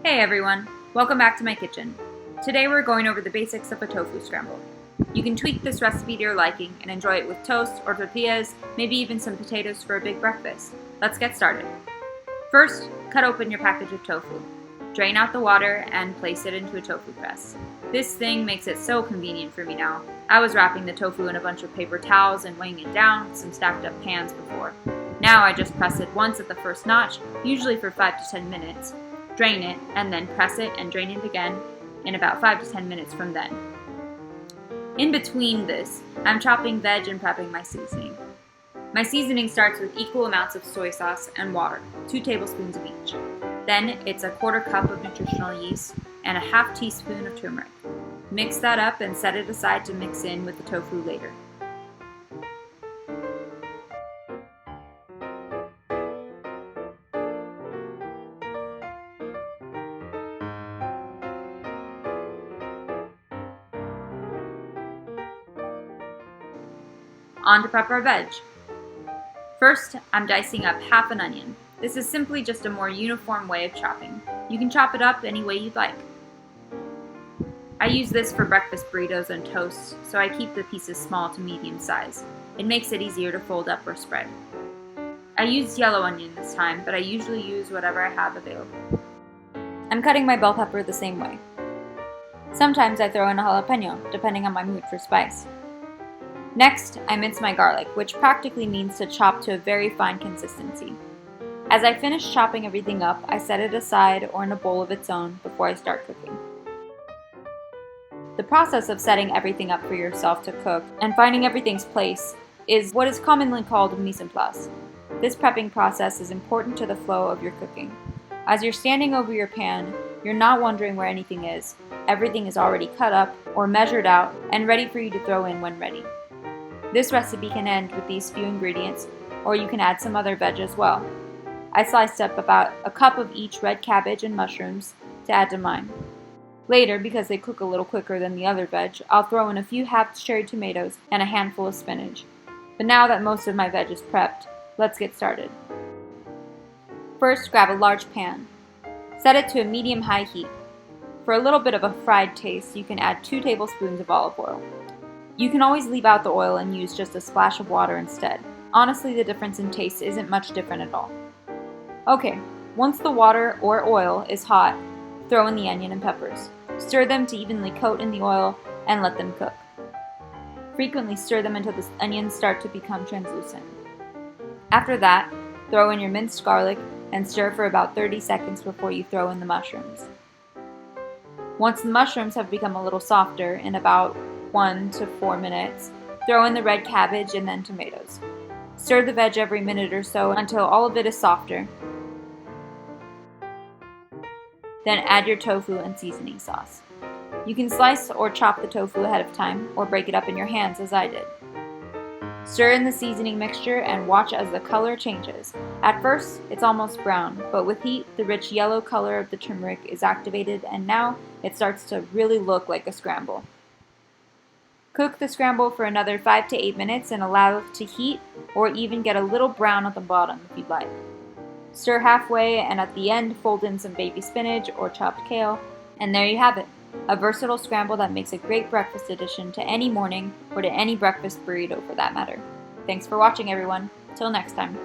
Hey everyone, welcome back to my kitchen. Today we're going over the basics of a tofu scramble. You can tweak this recipe to your liking and enjoy it with toast or tortillas, maybe even some potatoes for a big breakfast. Let's get started. First, cut open your package of tofu. Drain out the water and place it into a tofu press. This thing makes it so convenient for me now. I was wrapping the tofu in a bunch of paper towels and weighing it down with some stacked up pans before. Now I just press it once at the first notch, usually for 5 to 10 minutes. Drain it, and then press it and drain it again in about 5 to 10 minutes from then. In between this, I'm chopping veg and prepping my seasoning. My seasoning starts with equal amounts of soy sauce and water, 2 tablespoons of each. Then it's a 1/4 cup of nutritional yeast and a 1/2 teaspoon of turmeric. Mix that up and set it aside to mix in with the tofu later. On to prep our veg. First, I'm dicing up 1/2 an onion. This is simply just a more uniform way of chopping. You can chop it up any way you'd like. I use this for breakfast burritos and toast, so I keep the pieces small to medium size. It makes it easier to fold up or spread. I used yellow onion this time, but I usually use whatever I have available. I'm cutting my bell pepper the same way. Sometimes I throw in a jalapeno, depending on my mood for spice. Next, I mince my garlic, which practically means to chop to a very fine consistency. As I finish chopping everything up, I set it aside or in a bowl of its own before I start cooking. The process of setting everything up for yourself to cook and finding everything's place is what is commonly called mise en place. This prepping process is important to the flow of your cooking. As you're standing over your pan, you're not wondering where anything is. Everything is already cut up or measured out and ready for you to throw in when ready. This recipe can end with these few ingredients, or you can add some other veg as well. I sliced up about a cup of each red cabbage and mushrooms to add to mine. Later, because they cook a little quicker than the other veg, I'll throw in a few half cherry tomatoes and a handful of spinach. But now that most of my veg is prepped, let's get started. First, grab a large pan. Set it to a medium-high heat. For a little bit of a fried taste, you can add 2 tablespoons of olive oil. You can always leave out the oil and use just a splash of water instead. Honestly, the difference in taste isn't much different at all. Okay, once the water or oil is hot, throw in the onion and peppers. Stir them to evenly coat in the oil and let them cook. Frequently stir them until the onions start to become translucent. After that, throw in your minced garlic and stir for about 30 seconds before you throw in the mushrooms. Once the mushrooms have become a little softer, in about 1 to 4 minutes, throw in the red cabbage and then tomatoes. Stir the veg every minute or so until all of it is softer. Then add your tofu and seasoning sauce. You can slice or chop the tofu ahead of time or break it up in your hands as I did. Stir in the seasoning mixture and watch as the color changes. At first, it's almost brown, but with heat, the rich yellow color of the turmeric is activated and now it starts to really look like a scramble. Cook the scramble for another 5 to 8 minutes and allow it to heat or even get a little brown at the bottom if you'd like. Stir halfway and at the end fold in some baby spinach or chopped kale, and there you have it, a versatile scramble that makes a great breakfast addition to any morning or to any breakfast burrito for that matter. Thanks for watching everyone. Till next time.